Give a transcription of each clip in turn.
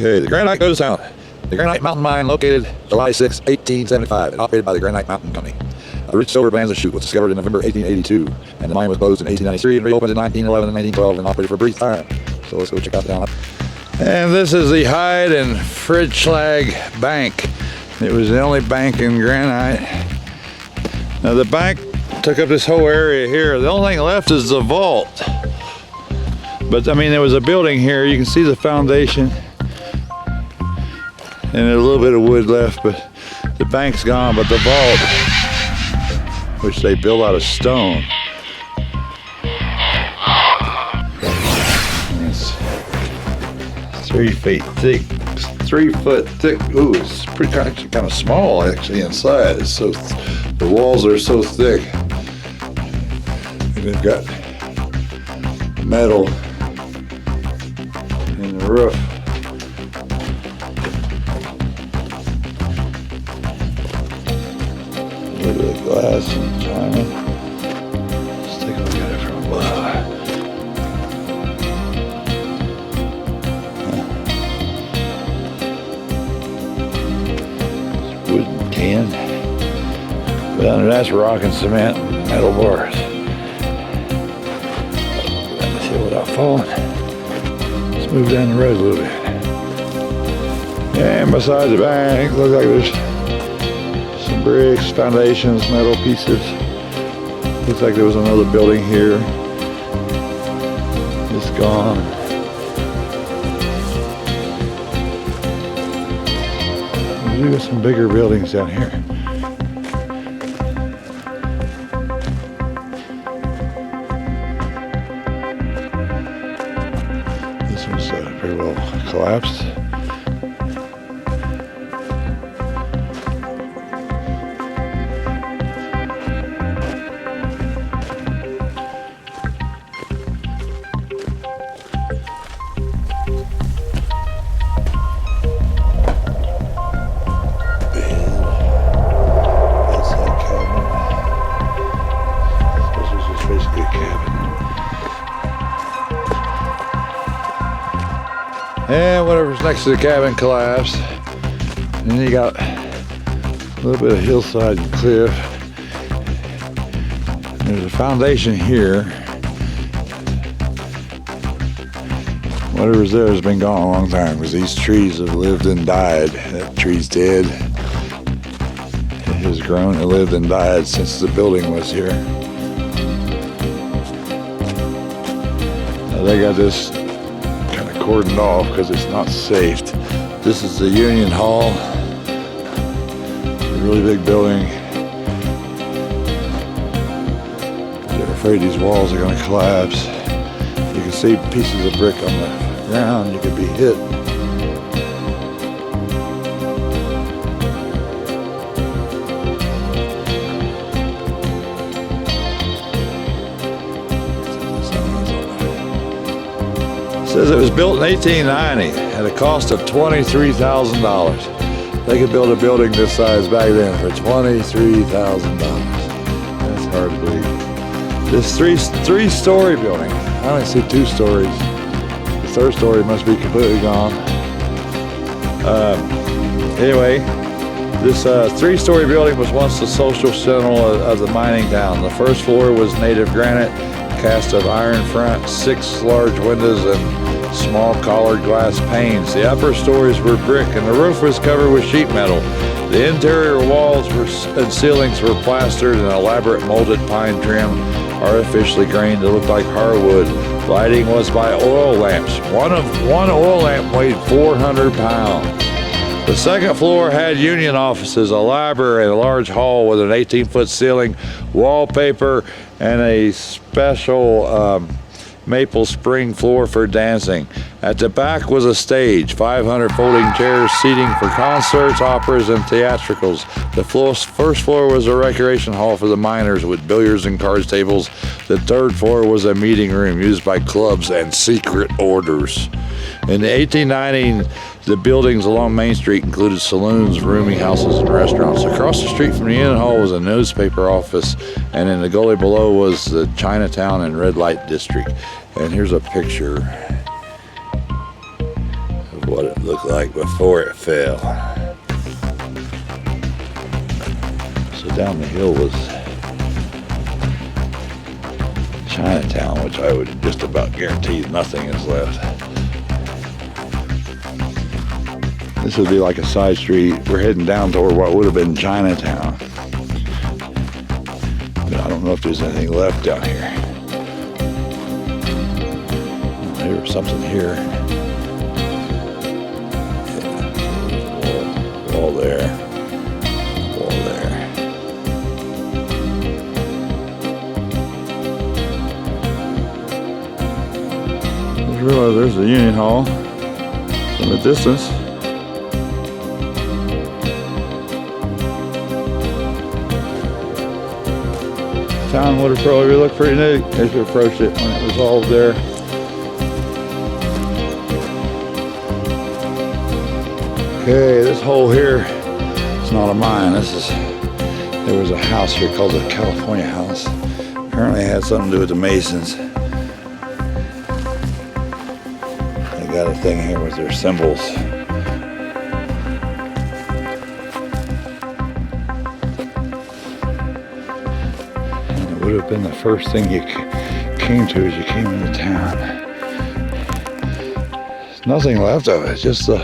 Okay, the Granite goes down. The Granite Mountain Mine, located July 6, 1875, and operated by the Granite Mountain Company. A rich silver bonanza chute was discovered in November 1882, and the mine was closed in 1893 and reopened in 1911 and 1912 and operated for a brief time. So let's go check out the down. And this is the Hyde and Fridschlag Bank. It was the only bank in Granite. Now the bank took up this whole area here. The only thing left is the vault. But I mean, there was a building here. You can see the foundation. And a little bit of wood left, but the bank's gone. But the vault, which they built out of stone, it's 3 feet thick, 3 foot thick. Ooh, it's pretty kind of small actually inside. It's so the walls are so thick, and they've got metal in the roof. Look at the glass and china. Let's take a look at it from above. It's wooden can. But under that's rock and cement and metal bars. Let's see without falling. Let's move down the road a little bit. And beside the bank, looks like there's some bricks, foundations, metal pieces. Looks like there was another building here. It's gone. We got some bigger buildings down here. This one's pretty well collapsed. And whatever's next to the cabin collapsed. And then you got a little bit of hillside and cliff. There's a foundation here. Whatever's there has been gone a long time, because these trees have lived and died. That tree's dead. It has grown and lived and died since the building was here. Now they got this cordoned off because it's not safe. This is the Union Hall, a really big building. They're afraid these walls are going to collapse. You can see pieces of brick on the ground. You could be hit. Says it was built in 1890 at a cost of $23,000. They could build a building this size back then for $23,000. That's hard to believe. This three-story building. I only see 2 stories. The third story must be completely gone. Anyway, this 3-story building was once the social center of the mining town. The first floor was native granite, cast of iron front, 6 large windows, and small colored glass panes. The upper stories were brick, and the roof was covered with sheet metal. The interior walls and ceilings were plastered in elaborate molded pine trim, artificially grained to look like hardwood. Lighting was by oil lamps. One oil lamp weighed 400 pounds. The second floor had union offices, a library, and a large hall with an 18-foot ceiling, wallpaper, and a special maple spring floor for dancing. At the back was a stage, 500 folding chairs, seating for concerts, operas, and theatricals. The first floor was a recreation hall for the miners with billiards and cards tables. The third floor was a meeting room used by clubs and secret orders. In the 1890s, the buildings along Main Street included saloons, rooming houses, and restaurants. Across the street from the Union Hall was a newspaper office, and in the gully below was the Chinatown and Red Light District. And here's a picture of what it looked like before it fell. So down the hill was Chinatown, which I would just about guarantee nothing is left. This would be like a side street. We're heading down toward what would have been Chinatown. But I don't know if there's anything left down here. There was something here. Yeah, wall there. Wall there. Just realized there's the Union Hall in the distance. Town would have probably looked pretty neat as you approached it when it was all there. Okay, this hole here is not a mine. There was a house here called the California House. Apparently it had something to do with the Masons. They got a thing here with their symbols. Would have been the first thing you came to as you came into town. There's nothing left of it, just the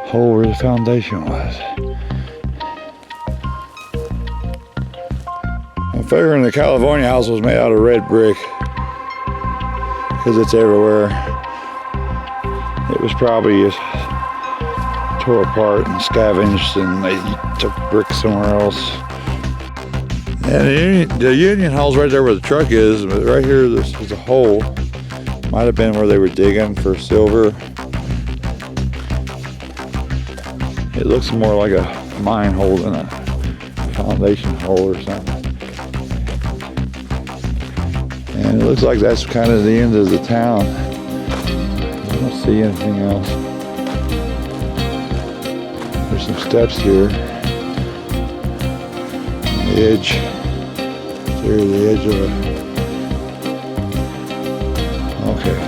hole where the foundation was. I'm figuring the California House was made out of red brick because it's everywhere. It was probably just tore apart and scavenged, and they took bricks somewhere else. And the Union Hall's right there where the truck is, but right here this is a hole. Might have been where they were digging for silver. It looks more like a mine hole than a foundation hole or something. And it looks like that's kind of the end of the town. I don't see anything else. There's some steps here. The edge. There's the edge of okay.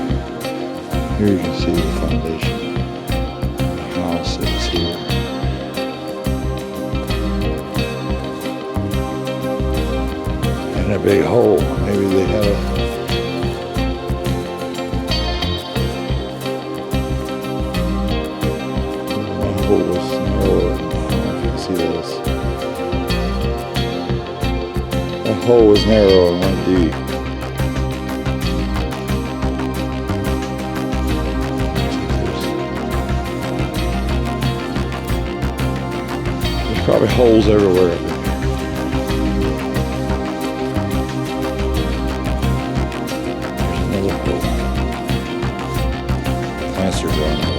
Here you can see the foundation. The house is here. And a big hole. Maybe they had one hole was narrower. I don't know if you can see this. That hole was narrow and went deep. There's probably holes everywhere up in here. There's another hole. Plants are growing over.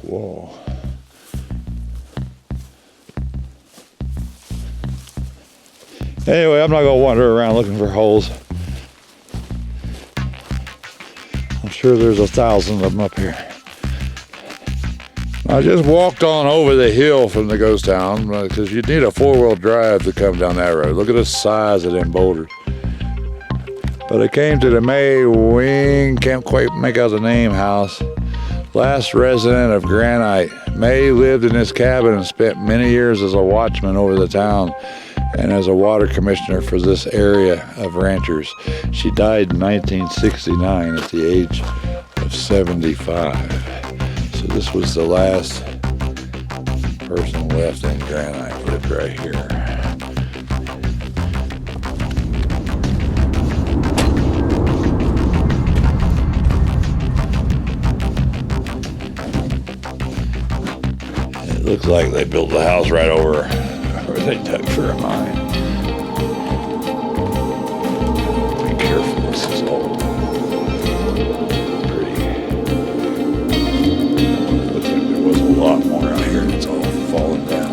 Wall. Anyway, I'm not going to wander around looking for holes. I'm sure there's 1,000 of them up here. I just walked on over the hill from the ghost town because you need a 4-wheel drive to come down that road. Look at the size of them boulders. But I came to the May Wing, can't quite make out the name, house. Last resident of Granite. May lived in this cabin and spent many years as a watchman over the town and as a water commissioner for this area of ranchers. She died in 1969 at the age of 75. So this was the last person left in Granite, lived right here. Looks like they built the house right over where they dug for a mine. Be careful, this is all pretty. Looks like there was a lot more out here and it's all fallen down.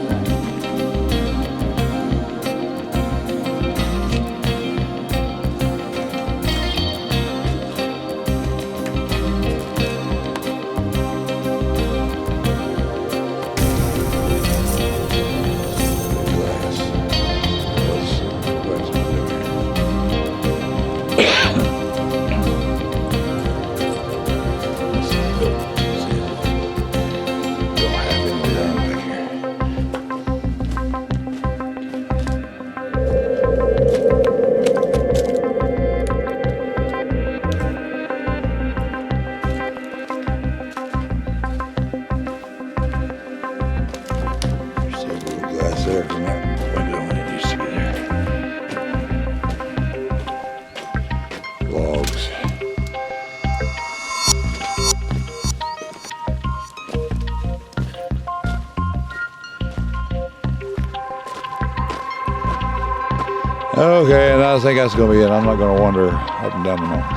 Okay, and I think that's gonna be it. I'm not gonna wander up and down the mountain.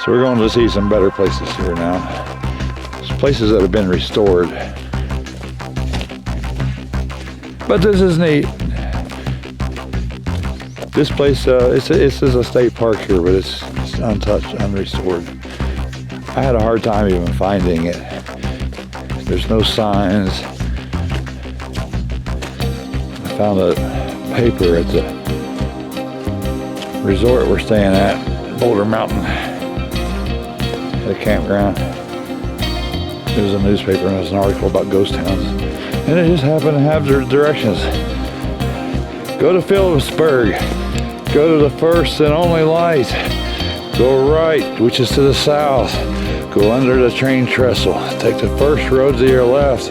So we're going to see some better places here now. Some places that have been restored. But this is neat. This place, this is a state park here, but it's untouched, unrestored. I had a hard time even finding it. There's no signs. I found a paper at the resort we're staying at, Boulder Mountain, at a campground. There was a newspaper and there was an article about ghost towns. And it just happened to have their directions. Go to Phillipsburg. Go to the first and only light. Go right, which is to the south. Go under the train trestle. Take the first road to your left.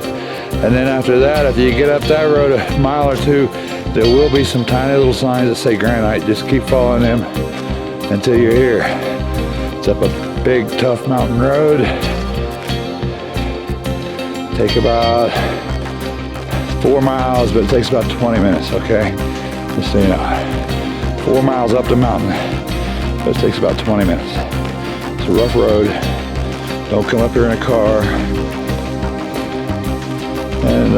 And then after that, if you get up that road a mile or two, there will be some tiny little signs that say Granite. Just keep following them until you're here. It's up a big, tough mountain road. Take about 4 miles, but it takes about 20 minutes, okay? Just so you know. 4 miles up the mountain, but it takes about 20 minutes. It's a rough road. Don't come up here in a car. And